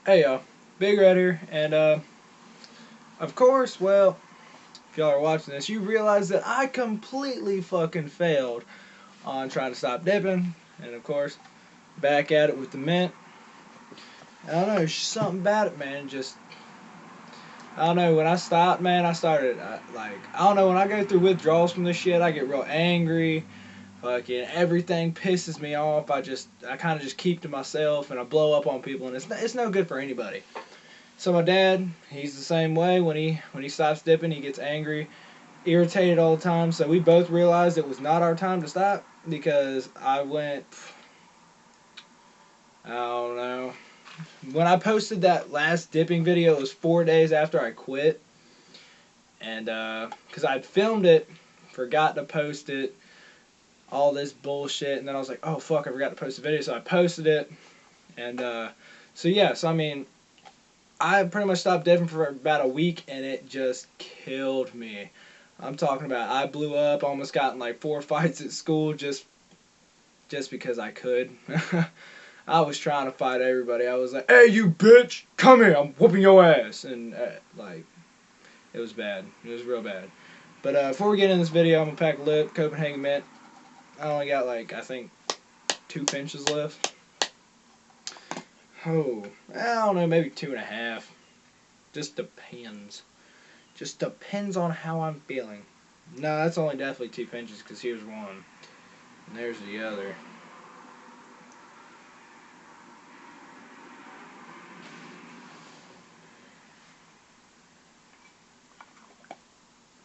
Hey y'all, Big Red here, and of course, well, if y'all are watching this, you realize that I completely fucking failed on trying to stop dipping, and of course, back at it with the mint. I don't know, it's just something about it, man. Just I don't know. When I stopped, man, I started I don't know. When I go through withdrawals from this shit, I get real angry. Fucking everything pisses me off. I kind of just keep to myself, and I blow up on people, and it's no good for anybody. So my dad, he's the same way. When he stops dipping, he gets angry, irritated all the time. So we both realized it was not our time to stop because I went, I don't know. When I posted that last dipping video, it was 4 days after I quit, and because I'd filmed it, forgot to post it, all this bullshit, and then I was like, oh fuck, I forgot to post the video, so I posted it, and so yeah, so I mean, I pretty much stopped dipping for about a week, and it just killed me. I'm talking about I blew up, almost got in like 4 fights at school just because I could. I was trying to fight everybody. I was like, "Hey, you bitch, come here! I'm whooping your ass!" And like, it was bad. It was real bad. But before we get in this video, I'm gonna pack a lip, Copenhagen mint. I only got like I think 2 pinches left. Oh, I don't know, maybe 2.5. Just depends. Just depends on how I'm feeling. No, that's only definitely 2 pinches because here's one. And there's the other.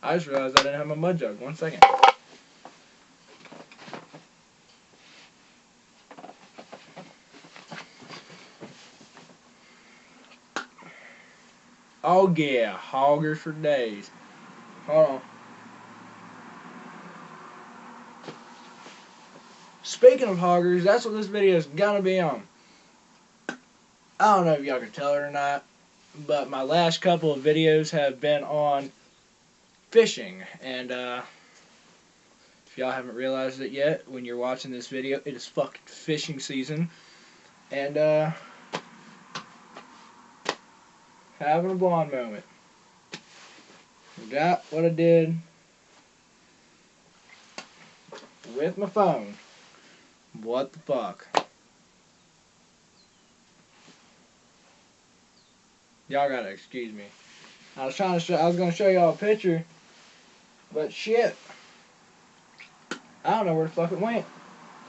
I just realized I didn't have my mud jug. 1 second. Oh yeah, hoggers for days. Hold on. Speaking of hoggers, that's what this video is gonna be on. I don't know if y'all can tell it or not, but my last couple of videos have been on fishing. And if y'all haven't realized it yet, when you're watching this video, it is fucking fishing season. And having a blonde moment. Forgot what I did with my phone. What the fuck? Y'all gotta excuse me. I was gonna show y'all a picture, but shit. I don't know where the fuck it went.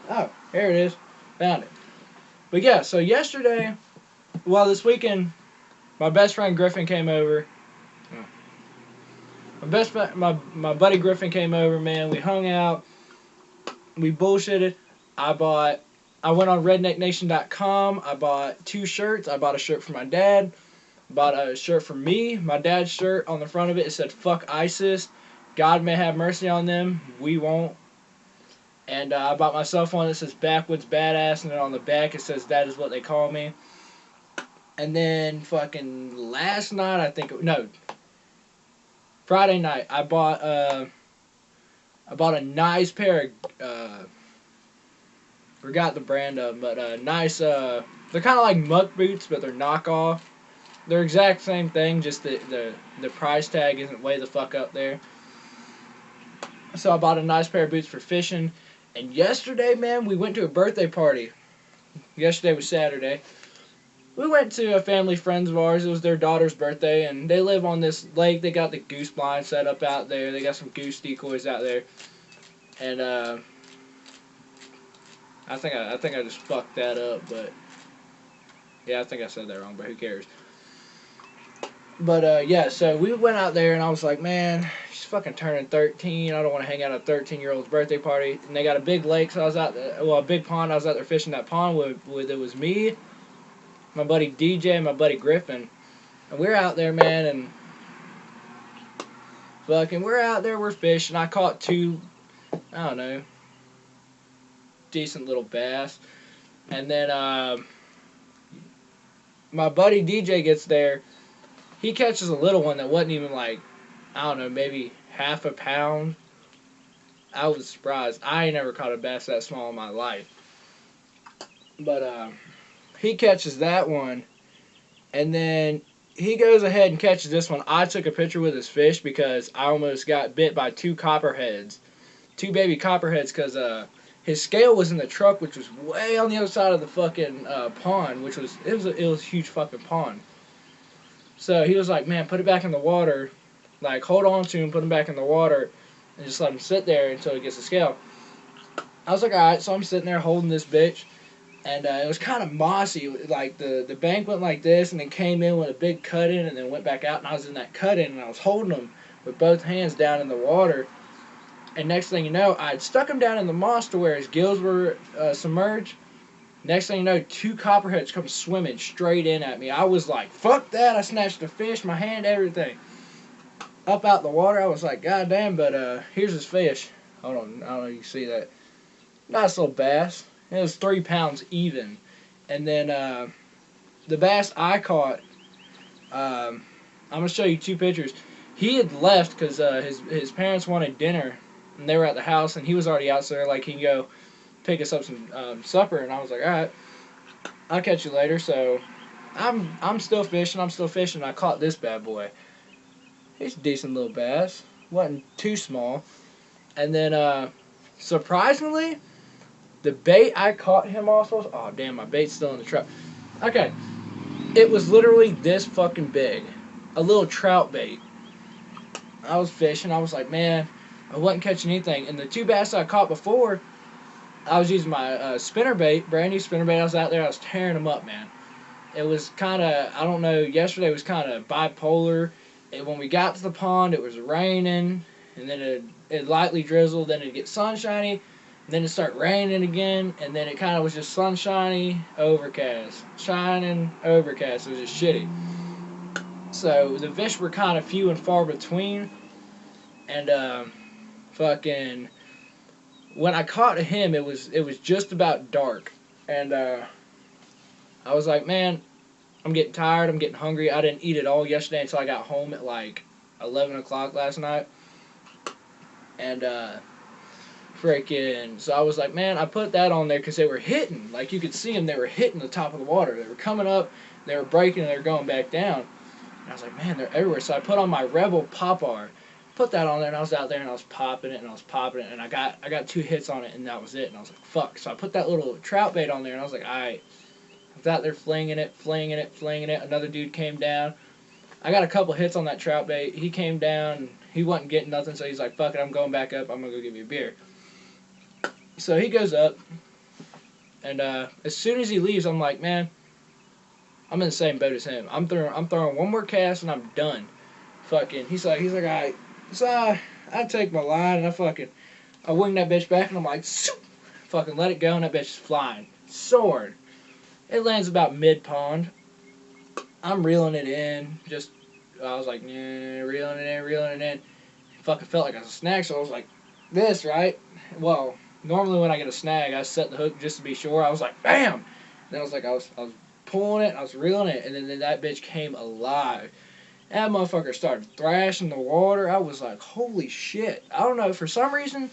Oh, here it is. Found it. But yeah, so yesterday, well, this weekend, my best friend Griffin came over. My buddy Griffin came over, man. We hung out. We bullshitted. I bought, I went on rednecknation.com. I bought 2 shirts. I bought a shirt for my dad. Bought a shirt for me. My dad's shirt, on the front of it, it said, fuck ISIS. God may have mercy on them. We won't. And I bought myself one that says Backwoods Badass. And then on the back it says, that is what they call me. And then fucking last night, no, Friday night, I bought a nice pair of, forgot the brand of them, but nice, they're kind of like muck boots, but they're knockoff. They're exact same thing, just the price tag isn't way the fuck up there. So I bought a nice pair of boots for fishing. And yesterday, man, we went to a birthday party. Yesterday was Saturday. We went to a family friends of ours. It was their daughter's birthday, and they live on this lake. They got the goose blind set up out there. They got some goose decoys out there. And I think I just fucked that up, but yeah, I think I said that wrong, but who cares? But yeah, so we went out there, and I was like, man, she's fucking turning 13. I don't want to hang out at a 13-year-old's birthday party. And they got a big lake, so I was out there, well, a big pond. I was out there fishing that pond with it was me, my buddy DJ, and my buddy Griffin. And we're out there, man, and fucking, we're out there, we're fishing. I caught 2, I don't know, decent little bass. And then my buddy DJ gets there. He catches a little one that wasn't even like, I don't know, maybe half a pound. I was surprised. I ain't never caught a bass that small in my life. But he catches that one, And then he goes ahead and catches this one. I took a picture with his fish because I almost got bit by two copperheads, two baby copperheads, because his scale was in the truck, which was way on the other side of the fucking pond, which was it was a huge fucking pond. So he was like, man, put it back in the water, like hold on to him, put him back in the water, and just let him sit there until he gets the scale. I was like, all right, so I'm sitting there holding this bitch. And it was kind of mossy. Like the bank went like this, and then came in with a big cut in, and then went back out. And I was in that cut in, and I was holding them with both hands down in the water. And next thing you know, I'd stuck him down in the moss to where his gills were submerged. Next thing you know, two copperheads come swimming straight in at me. I was like, fuck that. I snatched the fish, my hand, everything. Up out the water, I was like, god damn, but here's his fish. Hold on, I don't know if you can see that. Nice little bass. It was 3 pounds even. And then the bass I caught, I'm going to show you two pictures. He had left because his parents wanted dinner, and they were at the house, and he was already out, so they're like, he can go pick us up some supper. And I was like, all right, I'll catch you later. So I'm still fishing. I caught this bad boy. He's a decent little bass. Wasn't too small. And then surprisingly, the bait I caught him off of, oh damn, my bait's still in the truck. Okay, it was literally this fucking big, a little trout bait. I was fishing, I was like, man, I wasn't catching anything. And the two bass I caught before, I was using my spinner bait, brand new spinner bait. I was out there, I was tearing them up, man. It was kind of, I don't know, yesterday was kind of bipolar. When we got to the pond, it was raining, and then it lightly drizzled, then it'd get sunshiny. Then it started raining again, and then it kind of was just sunshiny, overcast. Shining, overcast. It was just shitty. So the fish were kind of few and far between. And fucking, when I caught him, it was just about dark. And I was like, man, I'm getting tired, I'm getting hungry. I didn't eat at all yesterday until I got home at like 11 o'clock last night. And freaking, so I was like, man, I put that on there because they were hitting, like you could see them, they were hitting the top of the water. They were coming up, they were breaking, and they were going back down. And I was like, man, they're everywhere. So I put on my Rebel Popar, put that on there, and I was out there and I was popping it, and I got 2 hits on it, and that was it. And I was like, fuck. So I put that little trout bait on there, and I was like, alright. I was out there flinging it. Another dude came down. I got a couple hits on that trout bait. He came down, he wasn't getting nothing, so he's like, fuck it, I'm going back up, I'm gonna go get me a beer. So he goes up, and as soon as he leaves, I'm like, man, I'm in the same boat as him. I'm throwing one more cast and I'm done. Fucking, he's like, all right. So I take my line and I wing that bitch back, and I'm like, Soop! Fucking let it go, and that bitch is flying, soaring. It lands about mid pond. I'm reeling it in. I was like, reeling it in. Fucking felt like I was a snag, so I was like, this, right? Well, normally when I get a snag, I set the hook just to be sure. I was like, bam! Then I was like, I was pulling it, I was reeling it, and then that bitch came alive. That motherfucker started thrashing the water. I was like, holy shit. I don't know, for some reason,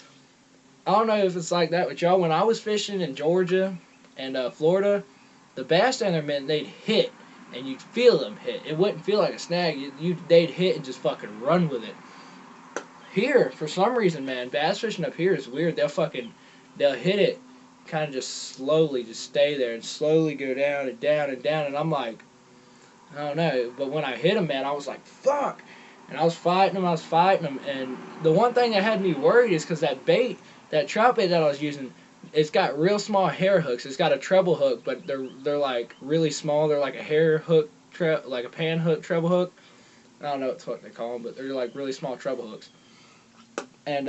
I don't know if it's like that with y'all. When I was fishing in Georgia and Florida, the bass down there, man, they'd hit, and you'd feel them hit. It wouldn't feel like a snag. They'd hit and just fucking run with it. Here, for some reason, man, bass fishing up here is weird. They'll hit it, kind of just slowly, just stay there and slowly go down and down and down. And I'm like, I don't know. But when I hit them, man, I was like, fuck. And I was fighting them. And the one thing that had me worried is because that trout bait that I was using, it's got real small hair hooks. It's got a treble hook, but they're like really small. They're like a hair hook, like a pan hook, treble hook. I don't know what the fuck they call them, but they're like really small treble hooks. And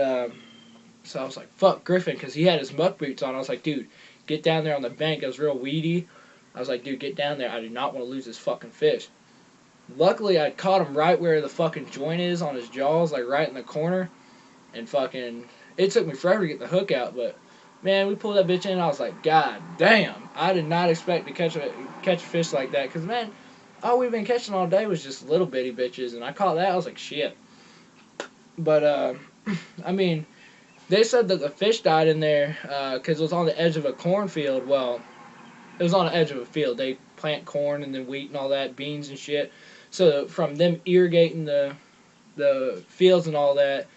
so I was like, fuck Griffin, because he had his muck boots on. I was like, dude, get down there on the bank. It was real weedy. I was like, dude, get down there. I do not want to lose this fucking fish. Luckily, I caught him right where the fucking joint is on his jaws, like right in the corner. And fucking, it took me forever to get the hook out, but man, we pulled that bitch in, and I was like, god damn. I did not expect to catch a fish like that, because man, all we've been catching all day was just little bitty bitches, and I caught that. I was like, shit. But, I mean, they said that the fish died in there because it was on the edge of a cornfield. Well, it was on the edge of a field. They plant corn and then wheat and all that, beans and shit. So from them irrigating the fields and all that,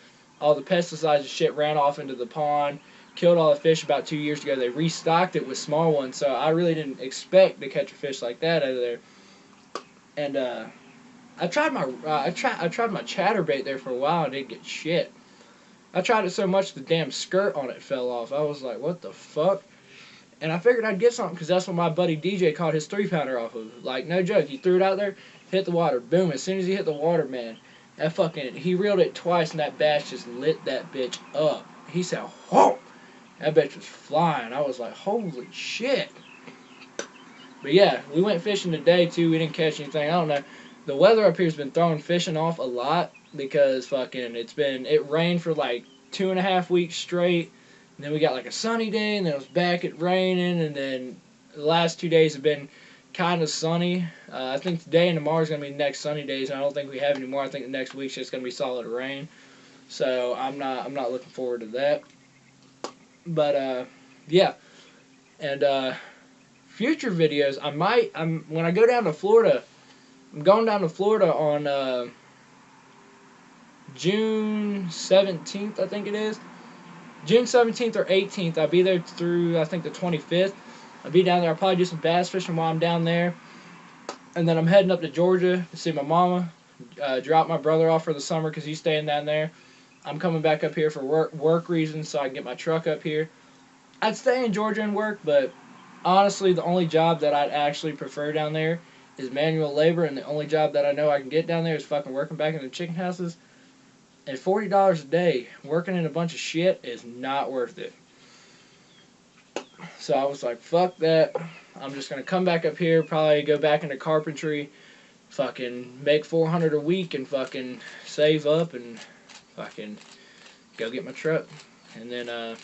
all the pesticides and shit ran off into the pond, killed all the fish about 2 years ago. They restocked it with small ones, so I really didn't expect to catch a fish like that out of there. And I tried my chatterbait there for a while and didn't get shit. I tried it so much the damn skirt on it fell off. I was like, what the fuck? And I figured I'd get something because that's what my buddy DJ caught his 3-pounder off of. Like, no joke. He threw it out there, hit the water. Boom. As soon as he hit the water, man, he reeled it twice and that bass just lit that bitch up. He said, whoa! That bitch was flying. I was like, holy shit. But yeah, we went fishing today too. We didn't catch anything. I don't know. The weather up here has been throwing fishing off a lot because it rained for like 2.5 weeks straight. And then we got like a sunny day, and then it was back at raining, and then the last 2 days have been kind of sunny. I think today and tomorrow is going to be the next sunny days, and I don't think we have any more. I think the next week's just going to be solid rain. So I'm not looking forward to that. But yeah, and future videos, when I go down to Florida, I'm going down to Florida on June 17th, I think it is. June 17th or 18th. I'll be there through, I think, the 25th. I'll be down there. I'll probably do some bass fishing while I'm down there. And then I'm heading up to Georgia to see my mama, drop my brother off for the summer because he's staying down there. I'm coming back up here for work reasons so I can get my truck up here. I'd stay in Georgia and work, but honestly, the only job that I'd actually prefer down there is manual labor, and the only job that I know I can get down there is fucking working back in the chicken houses. And $40 a day working in a bunch of shit is not worth it. So I was like, fuck that. I'm just going to come back up here, probably go back into carpentry, fucking make $400 a week and fucking save up and fucking go get my truck. And then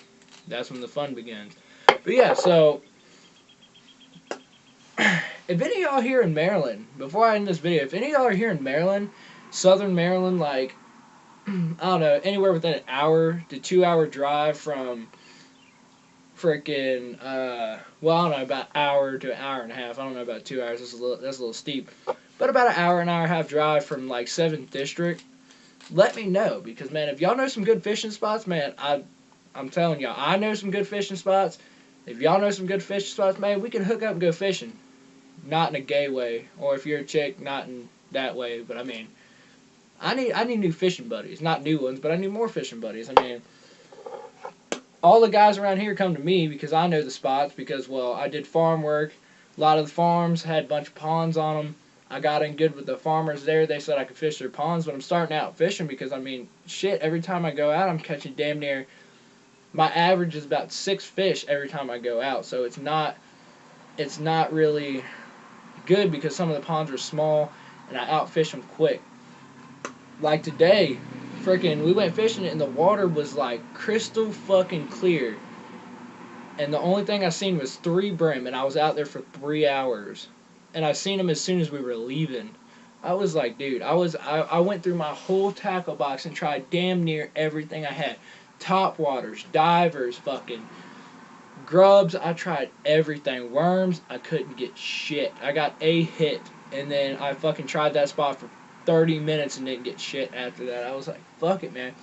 that's when the fun begins. But yeah, so if any of y'all here in Maryland, before I end this video, if any of y'all are here in Maryland, Southern Maryland, like, I don't know, anywhere within an hour to 2 hour drive from frickin', well, I don't know, about an hour to an hour and a half. I don't know about 2 hours. That's a little steep. But about an hour and a half drive from, like, 7th District. Let me know, because, man, if y'all know some good fishing spots, man, I'm telling y'all, I know some good fishing spots. If y'all know some good fishing spots, man, we can hook up and go fishing. Not in a gay way, or if you're a chick, not in that way, but I mean, I need new fishing buddies. Not new ones, but I need more fishing buddies. I mean, all the guys around here come to me because I know the spots because, well, I did farm work. A lot of the farms had a bunch of ponds on them. I got in good with the farmers there. They said I could fish their ponds, but I'm starting out fishing because, I mean, shit, every time I go out, I'm catching damn near, my average is about 6 fish every time I go out. So it's not really good because some of the ponds are small and I outfish them quick. Like today, frickin', we went fishing and the water was like crystal fucking clear. And the only thing I seen was 3 brim, and I was out there for 3 hours. And I seen them as soon as we were leaving. I was like, dude, I went through my whole tackle box and tried damn near everything I had. Top waters, divers, fucking grubs, I tried everything. Worms, I couldn't get shit. I got a hit, and then I fucking tried that spot for 30 minutes and didn't get shit after that. I was like, fuck it, man.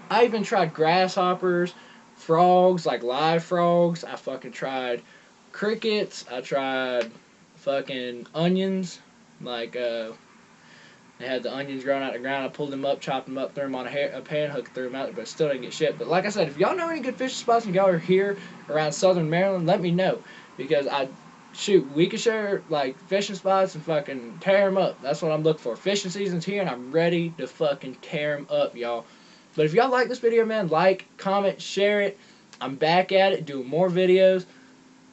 I even tried grasshoppers, frogs, like live frogs. I fucking tried crickets. I tried fucking onions. Like, they had the onions growing out of the ground. I pulled them up, chopped them up, threw them on a pan hook, threw them out there, but still didn't get shit. But like I said, if y'all know any good fishing spots and y'all are here around Southern Maryland, let me know. Because we could share, like, fishing spots and fucking tear them up. That's what I'm looking for. Fishing season's here, and I'm ready to fucking tear them up, y'all. But if y'all like this video, man, like, comment, share it. I'm back at it, doing more videos.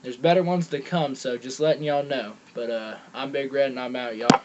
There's better ones to come, so just letting y'all know. But, I'm Big Red, and I'm out, y'all.